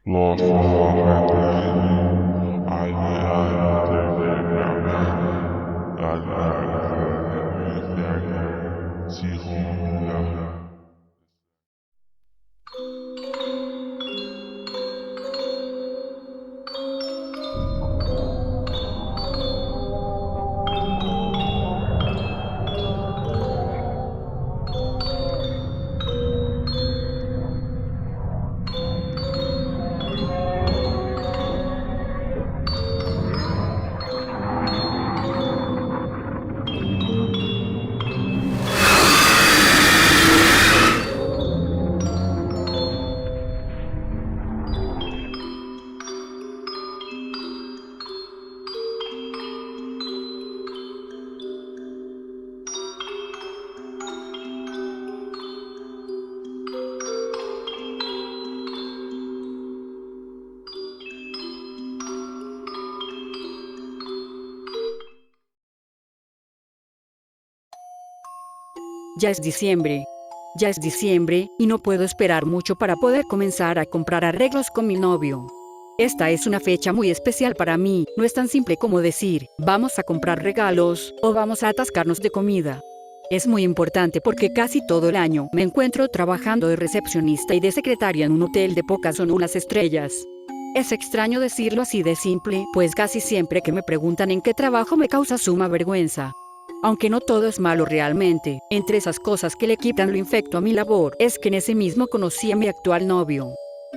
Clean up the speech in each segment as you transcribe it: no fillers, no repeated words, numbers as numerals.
Los Ya es diciembre. Ya es diciembre, y no puedo esperar mucho para poder comenzar a comprar arreglos con mi novio. Esta es una fecha muy especial para mí, no es tan simple como decir, vamos a comprar regalos, o vamos a atascarnos de comida. Es muy importante porque casi todo el año me encuentro trabajando de recepcionista y de secretaria en un hotel de pocas o nulas estrellas. Es extraño decirlo así de simple, pues casi siempre que me preguntan en qué trabajo me causa suma vergüenza. Aunque no todo es malo realmente, entre esas cosas que le quitan lo infecto a mi labor, es que en ese mismo conocí a mi actual novio.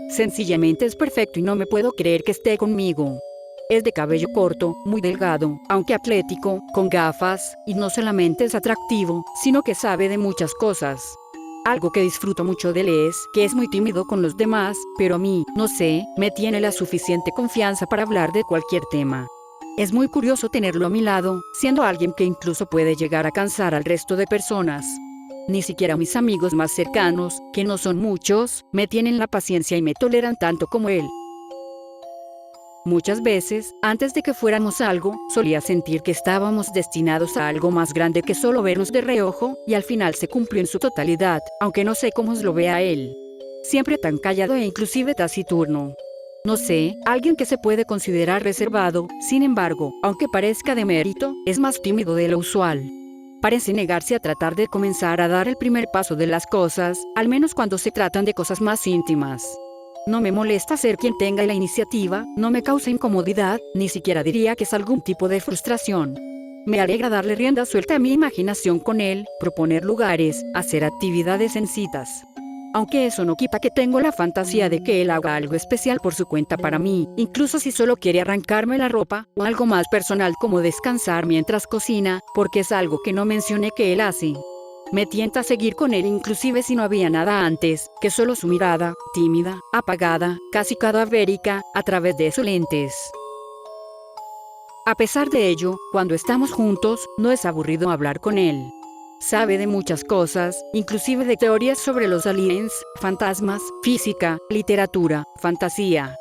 Sencillamente es perfecto y no me puedo creer que esté conmigo. Es de cabello corto, muy delgado, aunque atlético, con gafas, y no solamente es atractivo, sino que sabe de muchas cosas. Algo que disfruto mucho de él es que es muy tímido con los demás, pero a mí, no sé, me tiene la suficiente confianza para hablar de cualquier tema. Es muy curioso tenerlo a mi lado, siendo alguien que incluso puede llegar a cansar al resto de personas. Ni siquiera mis amigos más cercanos, que no son muchos, me tienen la paciencia y me toleran tanto como él. Muchas veces, antes de que fuéramos algo, solía sentir que estábamos destinados a algo más grande que solo vernos de reojo, y al final se cumplió en su totalidad, aunque no sé cómo lo vea él. Siempre tan callado e inclusive taciturno. No sé, alguien que se puede considerar reservado, sin embargo, aunque parezca de mérito, es más tímido de lo usual. Parece negarse a tratar de comenzar a dar el primer paso de las cosas, al menos cuando se tratan de cosas más íntimas. No me molesta ser quien tenga la iniciativa, no me causa incomodidad, ni siquiera diría que es algún tipo de frustración. Me alegra darle rienda suelta a mi imaginación con él, proponer lugares, hacer actividades en citas. Aunque eso no quita que tengo la fantasía de que él haga algo especial por su cuenta para mí, incluso si solo quiere arrancarme la ropa, o algo más personal como descansar mientras cocina, porque es algo que no mencioné que él hace. Me tienta seguir con él inclusive si no había nada antes, que solo su mirada, tímida, apagada, casi cadavérica, a través de sus lentes. A pesar de ello, cuando estamos juntos, no es aburrido hablar con él. Sabe de muchas cosas, inclusive de teorías sobre los aliens, fantasmas, física, literatura, fantasía.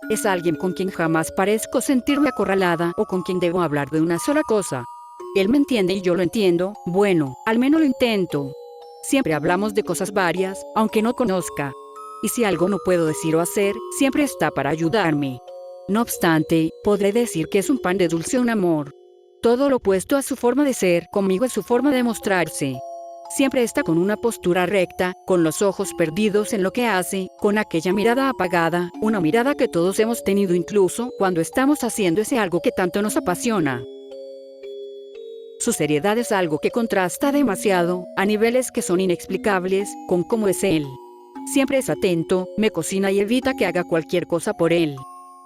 Es alguien con quien jamás parezco sentirme acorralada o con quien debo hablar de una sola cosa. Él me entiende y yo lo entiendo, bueno, al menos lo intento. Siempre hablamos de cosas varias, aunque no conozca. Y si algo no puedo decir o hacer, siempre está para ayudarme. No obstante, podré decir que es un pan de dulce un amor. Todo lo opuesto a su forma de ser, conmigo es su forma de mostrarse. Siempre está con una postura recta, con los ojos perdidos en lo que hace, con aquella mirada apagada, una mirada que todos hemos tenido incluso cuando estamos haciendo ese algo que tanto nos apasiona. Su seriedad es algo que contrasta demasiado, a niveles que son inexplicables, con cómo es él. Siempre es atento, me cocina y evita que haga cualquier cosa por él.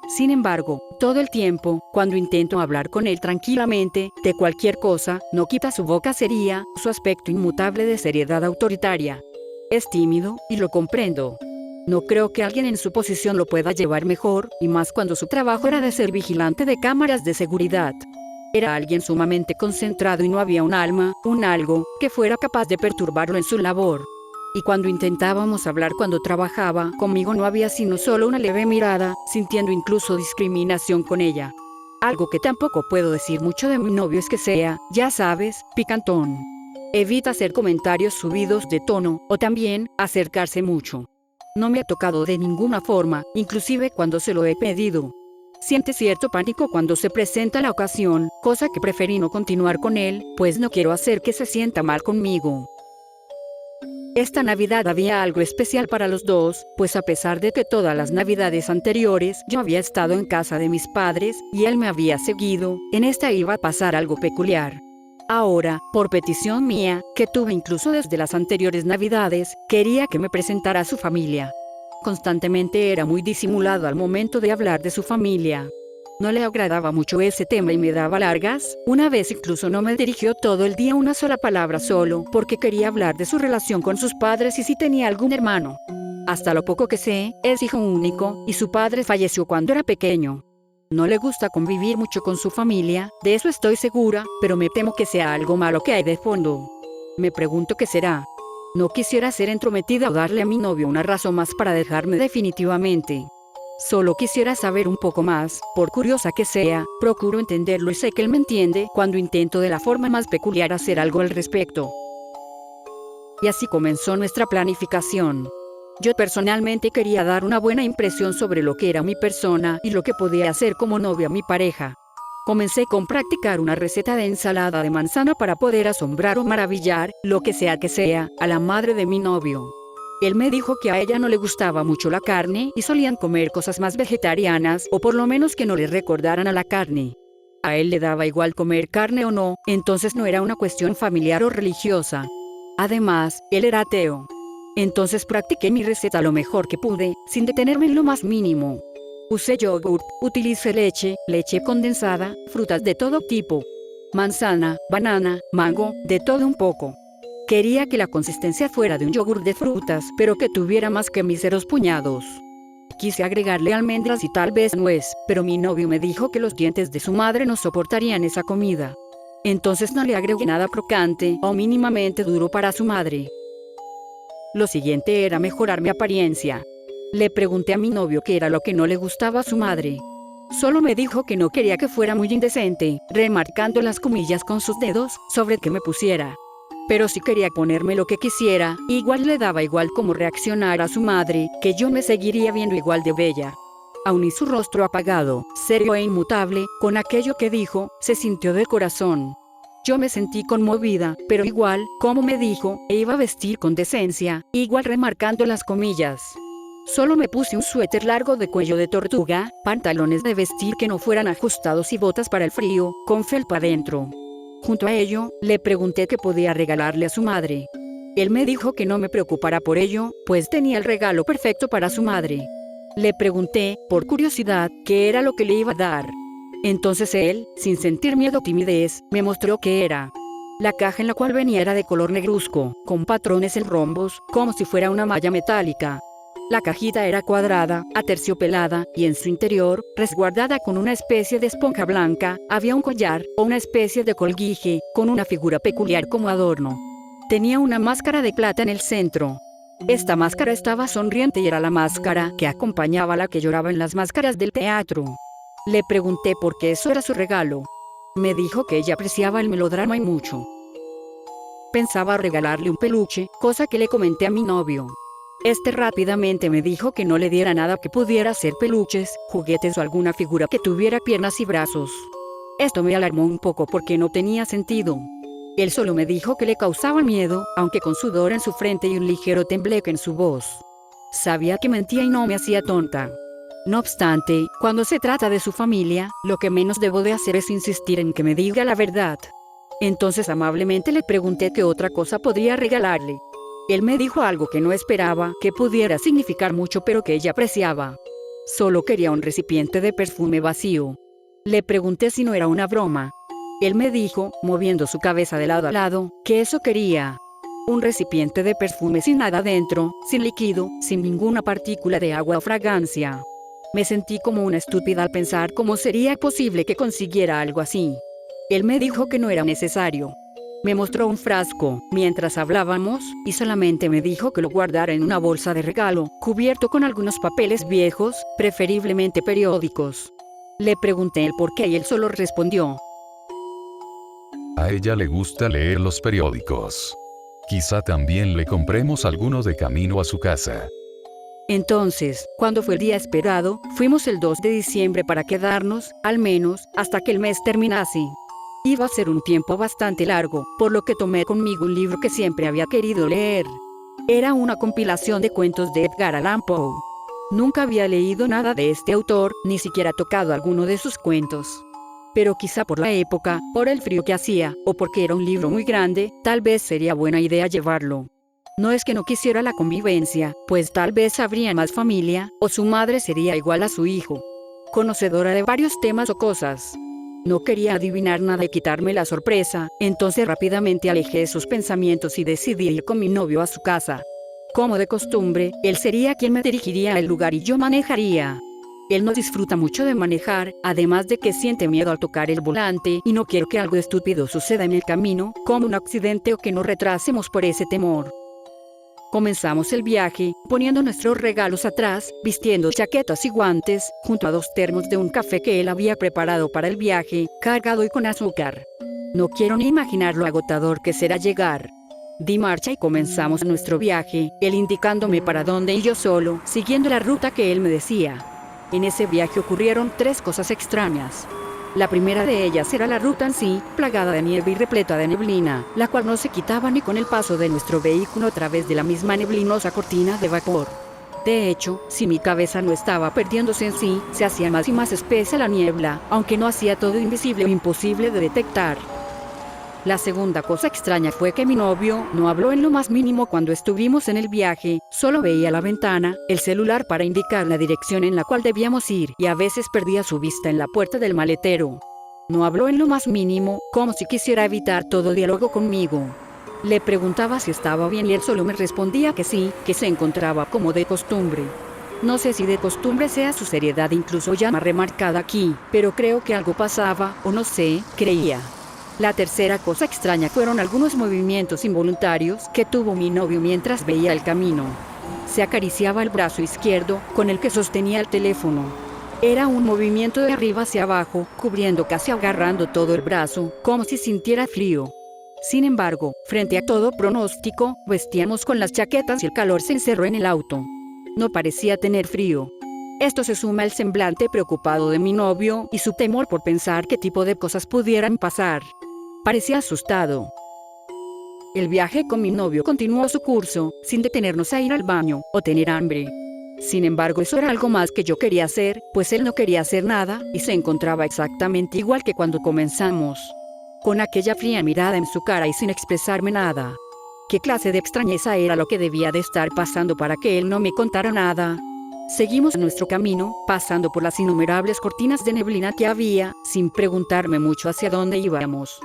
Sin embargo, todo el tiempo, cuando intento hablar con él tranquilamente, de cualquier cosa, no quita su boca seria, su aspecto inmutable de seriedad autoritaria. Es tímido, y lo comprendo. No creo que alguien en su posición lo pueda llevar mejor, y más cuando su trabajo era de ser vigilante de cámaras de seguridad. Era alguien sumamente concentrado y no había un alma, un algo, que fuera capaz de perturbarlo en su labor. Y cuando intentábamos hablar cuando trabajaba, conmigo no había sino solo una leve mirada, sintiendo incluso discriminación con ella. Algo que tampoco puedo decir mucho de mi novio es que sea, ya sabes, picantón. Evita hacer comentarios subidos de tono, o también, acercarse mucho. No me ha tocado de ninguna forma, inclusive cuando se lo he pedido. Siente cierto pánico cuando se presenta la ocasión, cosa que preferí no continuar con él, pues no quiero hacer que se sienta mal conmigo. Esta Navidad había algo especial para los dos, pues a pesar de que todas las Navidades anteriores yo había estado en casa de mis padres, y él me había seguido, en esta iba a pasar algo peculiar. Ahora, por petición mía, que tuve incluso desde las anteriores Navidades, quería que me presentara a su familia. Constantemente era muy disimulado al momento de hablar de su familia. No le agradaba mucho ese tema y me daba largas. Una vez incluso no me dirigió todo el día una sola palabra solo, porque quería hablar de su relación con sus padres y si tenía algún hermano. Hasta lo poco que sé, es hijo único, y su padre falleció cuando era pequeño. No le gusta convivir mucho con su familia, de eso estoy segura, pero me temo que sea algo malo que hay de fondo. Me pregunto qué será. No quisiera ser entrometida o darle a mi novio una razón más para dejarme definitivamente. Solo quisiera saber un poco más, por curiosa que sea, procuro entenderlo y sé que él me entiende cuando intento de la forma más peculiar hacer algo al respecto. Y así comenzó nuestra planificación. Yo personalmente quería dar una buena impresión sobre lo que era mi persona y lo que podía hacer como novia a mi pareja. Comencé con practicar una receta de ensalada de manzana para poder asombrar o maravillar, lo que sea, a la madre de mi novio. Él me dijo que a ella no le gustaba mucho la carne y solían comer cosas más vegetarianas o por lo menos que no le recordaran a la carne. A él le daba igual comer carne o no, entonces no era una cuestión familiar o religiosa. Además, él era ateo. Entonces practiqué mi receta lo mejor que pude, sin detenerme en lo más mínimo. Usé yogurt, utilicé leche condensada, frutas de todo tipo. Manzana, banana, mango, de todo un poco. Quería que la consistencia fuera de un yogur de frutas, pero que tuviera más que míseros puñados. Quise agregarle almendras y tal vez nuez, pero mi novio me dijo que los dientes de su madre no soportarían esa comida. Entonces no le agregué nada crocante o mínimamente duro para su madre. Lo siguiente era mejorar mi apariencia. Le pregunté a mi novio qué era lo que no le gustaba a su madre. Solo me dijo que no quería que fuera muy indecente, remarcando las comillas con sus dedos sobre que me pusiera. Pero si quería ponerme lo que quisiera, igual le daba igual cómo reaccionara su madre, que yo me seguiría viendo igual de bella. Aun y su rostro apagado, serio e inmutable, con aquello que dijo, se sintió de corazón. Yo me sentí conmovida, pero igual, como me dijo, iba a vestir con decencia, igual remarcando las comillas. Solo me puse un suéter largo de cuello de tortuga, pantalones de vestir que no fueran ajustados y botas para el frío, con felpa adentro. Junto a ello, le pregunté qué podía regalarle a su madre. Él me dijo que no me preocupara por ello, pues tenía el regalo perfecto para su madre. Le pregunté, por curiosidad, qué era lo que le iba a dar. Entonces él, sin sentir miedo o timidez, me mostró qué era. La caja en la cual venía era de color negruzco, con patrones en rombos, como si fuera una malla metálica. La cajita era cuadrada, aterciopelada, y en su interior, resguardada con una especie de esponja blanca, había un collar, o una especie de colguije, con una figura peculiar como adorno. Tenía una máscara de plata en el centro. Esta máscara estaba sonriente y era la máscara que acompañaba a la que lloraba en las máscaras del teatro. Le pregunté por qué eso era su regalo. Me dijo que ella apreciaba el melodrama y mucho. Pensaba regalarle un peluche, cosa que le comenté a mi novio. Este rápidamente me dijo que no le diera nada que pudiera ser peluches, juguetes o alguna figura que tuviera piernas y brazos. Esto me alarmó un poco porque no tenía sentido. Él solo me dijo que le causaba miedo, aunque con sudor en su frente y un ligero tembleque en su voz. Sabía que mentía y no me hacía tonta. No obstante, cuando se trata de su familia, lo que menos debo de hacer es insistir en que me diga la verdad. Entonces amablemente le pregunté qué otra cosa podría regalarle. Él me dijo algo que no esperaba, que pudiera significar mucho pero que ella apreciaba. Solo quería un recipiente de perfume vacío. Le pregunté si no era una broma. Él me dijo, moviendo su cabeza de lado a lado, que eso quería. Un recipiente de perfume sin nada dentro, sin líquido, sin ninguna partícula de agua o fragancia. Me sentí como una estúpida al pensar cómo sería posible que consiguiera algo así. Él me dijo que no era necesario. Me mostró un frasco, mientras hablábamos, y solamente me dijo que lo guardara en una bolsa de regalo, cubierto con algunos papeles viejos, preferiblemente periódicos. Le pregunté el por qué y él solo respondió: a ella le gusta leer los periódicos. Quizá también le compremos alguno de camino a su casa. Entonces, cuando fue el día esperado, fuimos el 2 de diciembre para quedarnos, al menos, hasta que el mes terminase. Iba a ser un tiempo bastante largo, por lo que tomé conmigo un libro que siempre había querido leer. Era una compilación de cuentos de Edgar Allan Poe. Nunca había leído nada de este autor, ni siquiera tocado alguno de sus cuentos. Pero quizá por la época, por el frío que hacía, o porque era un libro muy grande, tal vez sería buena idea llevarlo. No es que no quisiera la convivencia, pues tal vez habría más familia, o su madre sería igual a su hijo, conocedora de varios temas o cosas. No quería adivinar nada y quitarme la sorpresa, entonces rápidamente alejé sus pensamientos y decidí ir con mi novio a su casa. Como de costumbre, él sería quien me dirigiría al lugar y yo manejaría. Él no disfruta mucho de manejar, además de que siente miedo al tocar el volante y no quiero que algo estúpido suceda en el camino, como un accidente o que nos retrasemos por ese temor. Comenzamos el viaje, poniendo nuestros regalos atrás, vistiendo chaquetas y guantes, junto a 2 termos de un café que él había preparado para el viaje, cargado y con azúcar. No quiero ni imaginar lo agotador que será llegar. Di marcha y comenzamos nuestro viaje, él indicándome para dónde y yo solo, siguiendo la ruta que él me decía. En ese viaje ocurrieron 3 cosas extrañas. La primera de ellas era la ruta en sí, plagada de nieve y repleta de neblina, la cual no se quitaba ni con el paso de nuestro vehículo a través de la misma neblinosa cortina de vapor. De hecho, si mi cabeza no estaba perdiéndose en sí, se hacía más y más espesa la niebla, aunque no hacía todo invisible o imposible de detectar. La segunda cosa extraña fue que mi novio no habló en lo más mínimo cuando estuvimos en el viaje, solo veía la ventana, el celular para indicar la dirección en la cual debíamos ir y a veces perdía su vista en la puerta del maletero. No habló en lo más mínimo, como si quisiera evitar todo diálogo conmigo. Le preguntaba si estaba bien y él solo me respondía que sí, que se encontraba como de costumbre. No sé si de costumbre sea su seriedad incluso ya más remarcada aquí, pero creo que algo pasaba, o no sé, creía. La tercera cosa extraña fueron algunos movimientos involuntarios que tuvo mi novio mientras veía el camino. Se acariciaba el brazo izquierdo, con el que sostenía el teléfono. Era un movimiento de arriba hacia abajo, cubriendo casi agarrando todo el brazo, como si sintiera frío. Sin embargo, frente a todo pronóstico, vestíamos con las chaquetas y el calor se encerró en el auto. No parecía tener frío. Esto se suma al semblante preocupado de mi novio y su temor por pensar qué tipo de cosas pudieran pasar. Parecía asustado. El viaje con mi novio continuó su curso, sin detenernos a ir al baño o tener hambre. Sin embargo, eso era algo más que yo quería hacer, pues él no quería hacer nada y se encontraba exactamente igual que cuando comenzamos. Con aquella fría mirada en su cara y sin expresarme nada. ¿Qué clase de extrañeza era lo que debía de estar pasando para que él no me contara nada? Seguimos nuestro camino, pasando por las innumerables cortinas de neblina que había, sin preguntarme mucho hacia dónde íbamos.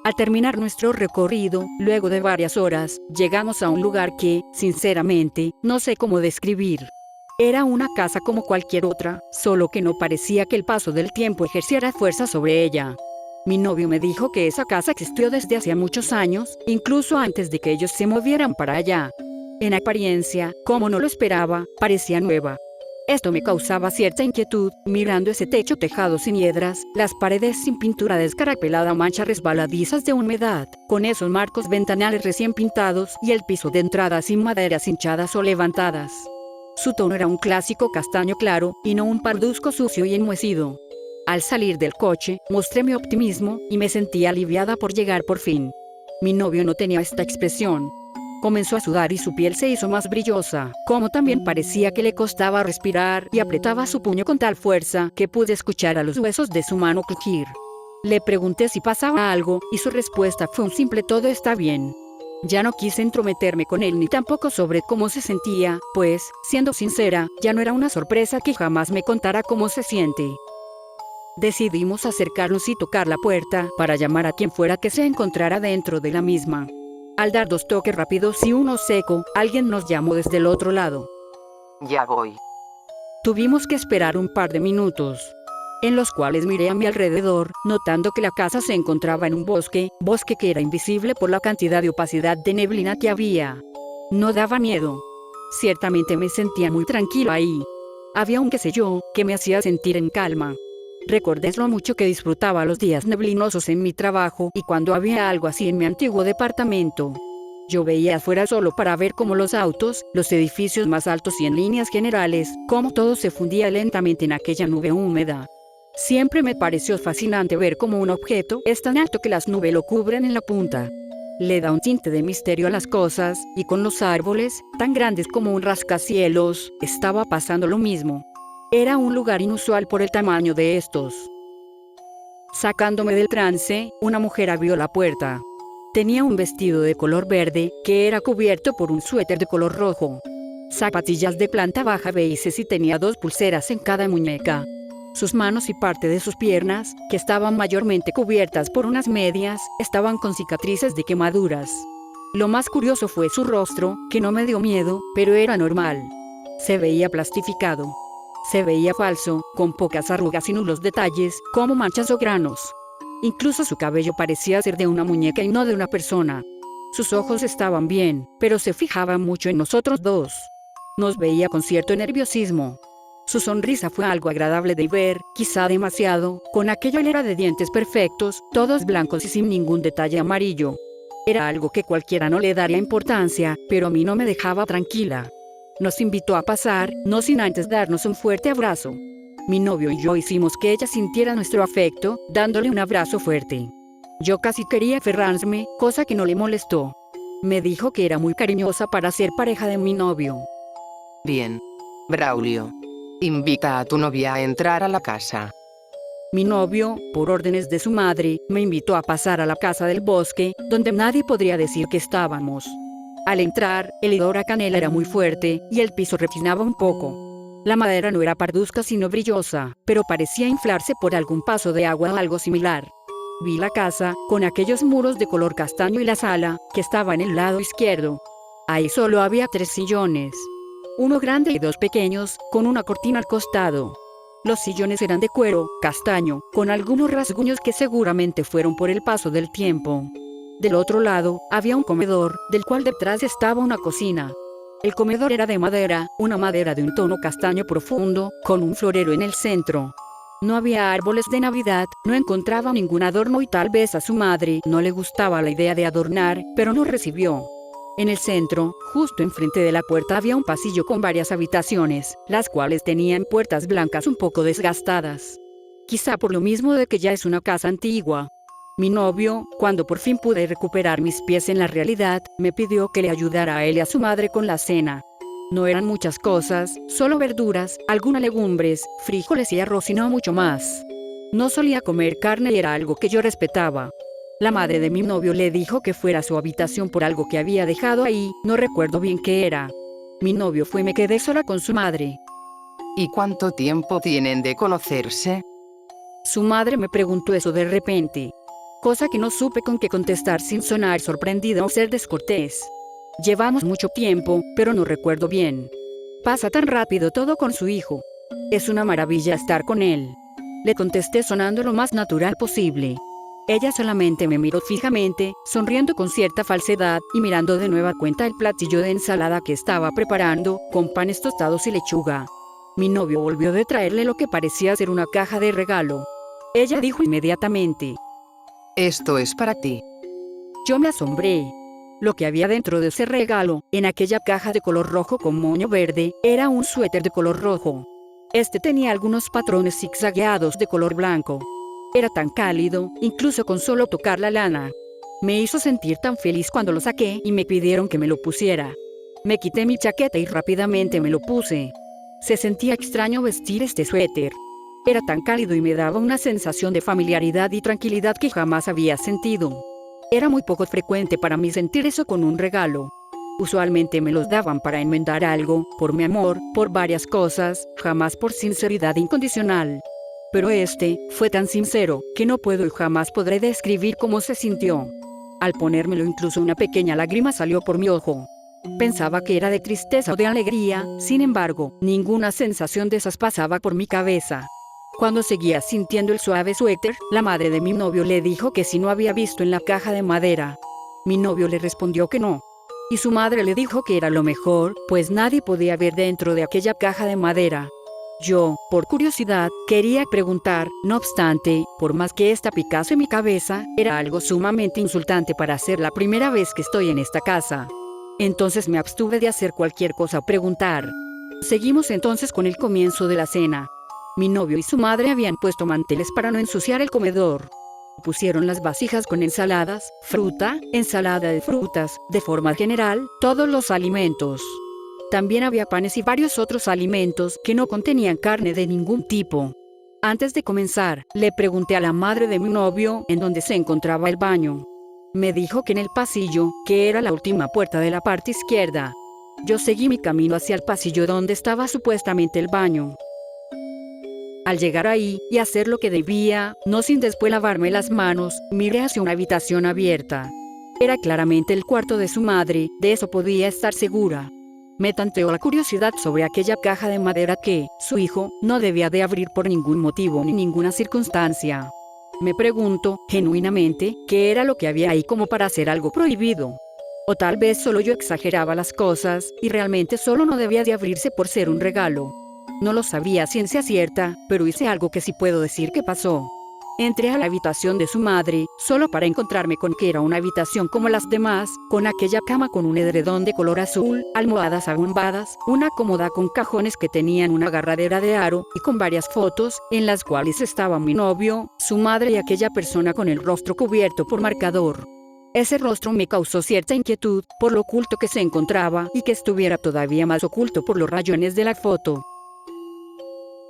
Al terminar nuestro recorrido, luego de varias horas, llegamos a un lugar que, sinceramente, no sé cómo describir. Era una casa como cualquier otra, solo que no parecía que el paso del tiempo ejerciera fuerza sobre ella. Mi novio me dijo que esa casa existió desde hacía muchos años, incluso antes de que ellos se movieran para allá. En apariencia, como no lo esperaba, parecía nueva. Esto me causaba cierta inquietud, mirando ese techo tejado sin hiedras, las paredes sin pintura descarapelada o manchas resbaladizas de humedad, con esos marcos ventanales recién pintados y el piso de entrada sin maderas hinchadas o levantadas. Su tono era un clásico castaño claro, y no un parduzco sucio y enmohecido. Al salir del coche, mostré mi optimismo, y me sentí aliviada por llegar por fin. Mi novio no tenía esta expresión. Comenzó a sudar y su piel se hizo más brillosa, como también parecía que le costaba respirar y apretaba su puño con tal fuerza que pude escuchar a los huesos de su mano crujir. Le pregunté si pasaba algo, y su respuesta fue un simple todo está bien. Ya no quise entrometerme con él ni tampoco sobre cómo se sentía, pues, siendo sincera, ya no era una sorpresa que jamás me contara cómo se siente. Decidimos acercarnos y tocar la puerta para llamar a quien fuera que se encontrara dentro de la misma. Al dar 2 toques rápidos y uno seco, alguien nos llamó desde el otro lado. Ya voy. Tuvimos que esperar un par de minutos, en los cuales miré a mi alrededor, notando que la casa se encontraba en un bosque que era invisible por la cantidad de opacidad de neblina que había. No daba miedo. Ciertamente me sentía muy tranquilo ahí. Había un qué sé yo, que me hacía sentir en calma. Recordé lo mucho que disfrutaba los días neblinosos en mi trabajo y cuando había algo así en mi antiguo departamento. Yo veía afuera solo para ver cómo los autos, los edificios más altos y en líneas generales, cómo todo se fundía lentamente en aquella nube húmeda. Siempre me pareció fascinante ver cómo un objeto es tan alto que las nubes lo cubren en la punta. Le da un tinte de misterio a las cosas, y con los árboles, tan grandes como un rascacielos, estaba pasando lo mismo. Era un lugar inusual por el tamaño de estos. Sacándome del trance, una mujer abrió la puerta. Tenía un vestido de color verde, que era cubierto por un suéter de color rojo. Zapatillas de planta baja beiges y tenía 2 pulseras en cada muñeca. Sus manos y parte de sus piernas, que estaban mayormente cubiertas por unas medias, estaban con cicatrices de quemaduras. Lo más curioso fue su rostro, que no me dio miedo, pero era normal. Se veía plastificado. Se veía falso, con pocas arrugas y nulos detalles, como manchas o granos. Incluso su cabello parecía ser de una muñeca y no de una persona. Sus ojos estaban bien, pero se fijaba mucho en nosotros dos. Nos veía con cierto nerviosismo. Su sonrisa fue algo agradable de ver, quizá demasiado, con aquella hilera de dientes perfectos, todos blancos y sin ningún detalle amarillo. Era algo que cualquiera no le daría importancia, pero a mí no me dejaba tranquila. Nos invitó a pasar, no sin antes darnos un fuerte abrazo. Mi novio y yo hicimos que ella sintiera nuestro afecto, dándole un abrazo fuerte. Yo casi quería aferrarme, cosa que no le molestó. Me dijo que era muy cariñosa para ser pareja de mi novio. Bien. Braulio. Invita a tu novia a entrar a la casa. Mi novio, por órdenes de su madre, me invitó a pasar a la casa del bosque, donde nadie podría decir que estábamos. Al entrar, el hedor a canela era muy fuerte, y el piso rechinaba un poco. La madera no era parduzca sino brillosa, pero parecía inflarse por algún paso de agua o algo similar. Vi la casa, con aquellos muros de color castaño y la sala, que estaba en el lado izquierdo. Ahí solo había 3 sillones. Uno grande y 2 pequeños, con una cortina al costado. Los sillones eran de cuero, castaño, con algunos rasguños que seguramente fueron por el paso del tiempo. Del otro lado, había un comedor, del cual detrás estaba una cocina. El comedor era de madera, una madera de un tono castaño profundo, con un florero en el centro. No había árboles de Navidad, no encontraba ningún adorno y tal vez a su madre no le gustaba la idea de adornar, pero no recibió. En el centro, justo enfrente de la puerta había un pasillo con varias habitaciones, las cuales tenían puertas blancas un poco desgastadas. Quizá por lo mismo de que ya es una casa antigua. Mi novio, cuando por fin pude recuperar mis pies en la realidad, me pidió que le ayudara a él y a su madre con la cena. No eran muchas cosas, solo verduras, algunas legumbres, frijoles y arroz y no mucho más. No solía comer carne y era algo que yo respetaba. La madre de mi novio le dijo que fuera a su habitación por algo que había dejado ahí, no recuerdo bien qué era. Mi novio fue y me quedé sola con su madre. ¿Y cuánto tiempo tienen de conocerse? Su madre me preguntó eso de repente. Cosa que no supe con qué contestar sin sonar sorprendida o ser descortés. Llevamos mucho tiempo, pero no recuerdo bien. Pasa tan rápido todo con su hijo. Es una maravilla estar con él. Le contesté sonando lo más natural posible. Ella solamente me miró fijamente, sonriendo con cierta falsedad, y mirando de nueva cuenta el platillo de ensalada que estaba preparando, con panes tostados y lechuga. Mi novio volvió de traerle lo que parecía ser una caja de regalo. Ella dijo inmediatamente: Esto es para ti. Yo me asombré. Lo que había dentro de ese regalo, en aquella caja de color rojo con moño verde, era un suéter de color rojo. Este tenía algunos patrones zigzagueados de color blanco. Era tan cálido, incluso con solo tocar la lana. Me hizo sentir tan feliz cuando lo saqué y me pidieron que me lo pusiera. Me quité mi chaqueta y rápidamente me lo puse. Se sentía extraño vestir este suéter. Era tan cálido y me daba una sensación de familiaridad y tranquilidad que jamás había sentido. Era muy poco frecuente para mí sentir eso con un regalo. Usualmente me los daban para enmendar algo, por mi amor, por varias cosas, jamás por sinceridad incondicional. Pero este fue tan sincero que no puedo y jamás podré describir cómo se sintió. Al ponérmelo incluso una pequeña lágrima salió por mi ojo. Pensaba que era de tristeza o de alegría, sin embargo, ninguna sensación de esas pasaba por mi cabeza. Cuando seguía sintiendo el suave suéter, la madre de mi novio le dijo que si no había visto en la caja de madera. Mi novio le respondió que no. Y su madre le dijo que era lo mejor, pues nadie podía ver dentro de aquella caja de madera. Yo, por curiosidad, quería preguntar, no obstante, por más que esta picase en mi cabeza, era algo sumamente insultante para ser la primera vez que estoy en esta casa. Entonces me abstuve de hacer cualquier cosa o preguntar. Seguimos entonces con el comienzo de la cena. Mi novio y su madre habían puesto manteles para no ensuciar el comedor. Pusieron las vasijas con ensaladas, fruta, ensalada de frutas, de forma general, todos los alimentos. También había panes y varios otros alimentos que no contenían carne de ningún tipo. Antes de comenzar, le pregunté a la madre de mi novio en dónde se encontraba el baño. Me dijo que en el pasillo, que era la última puerta de la parte izquierda. Yo seguí mi camino hacia el pasillo donde estaba supuestamente el baño. Al llegar ahí y hacer lo que debía, no sin después lavarme las manos, miré hacia una habitación abierta. Era claramente el cuarto de su madre, de eso podía estar segura. Me tanteó la curiosidad sobre aquella caja de madera que, su hijo, no debía de abrir por ningún motivo ni ninguna circunstancia. Me pregunto, genuinamente, qué era lo que había ahí como para hacer algo prohibido. O tal vez solo yo exageraba las cosas, y realmente solo no debía de abrirse por ser un regalo. No lo sabía a ciencia cierta, pero hice algo que sí puedo decir que pasó. Entré a la habitación de su madre, solo para encontrarme con que era una habitación como las demás, con aquella cama con un edredón de color azul, almohadas abombadas, una cómoda con cajones que tenían una agarradera de aro, y con varias fotos, en las cuales estaba mi novio, su madre y aquella persona con el rostro cubierto por marcador. Ese rostro me causó cierta inquietud, por lo oculto que se encontraba, y que estuviera todavía más oculto por los rayones de la foto.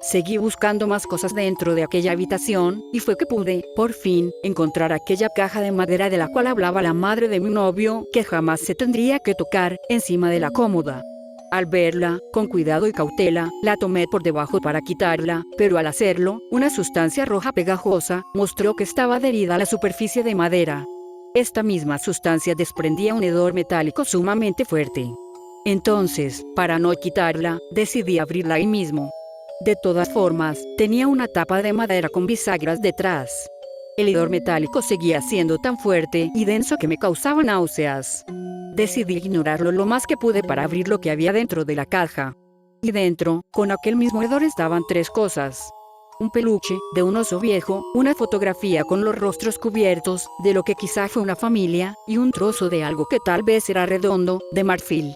Seguí buscando más cosas dentro de aquella habitación, y fue que pude, por fin, encontrar aquella caja de madera de la cual hablaba la madre de mi novio, que jamás se tendría que tocar, encima de la cómoda. Al verla, con cuidado y cautela, la tomé por debajo para quitarla, pero al hacerlo, una sustancia roja pegajosa mostró que estaba adherida a la superficie de madera. Esta misma sustancia desprendía un hedor metálico sumamente fuerte. Entonces, para no quitarla, decidí abrirla ahí mismo. De todas formas, tenía una tapa de madera con bisagras detrás. El hedor metálico seguía siendo tan fuerte y denso que me causaba náuseas. Decidí ignorarlo lo más que pude para abrir lo que había dentro de la caja. Y dentro, con aquel mismo hedor estaban tres cosas. Un peluche, de un oso viejo, una fotografía con los rostros cubiertos, de lo que quizá fue una familia, y un trozo de algo que tal vez era redondo, de marfil.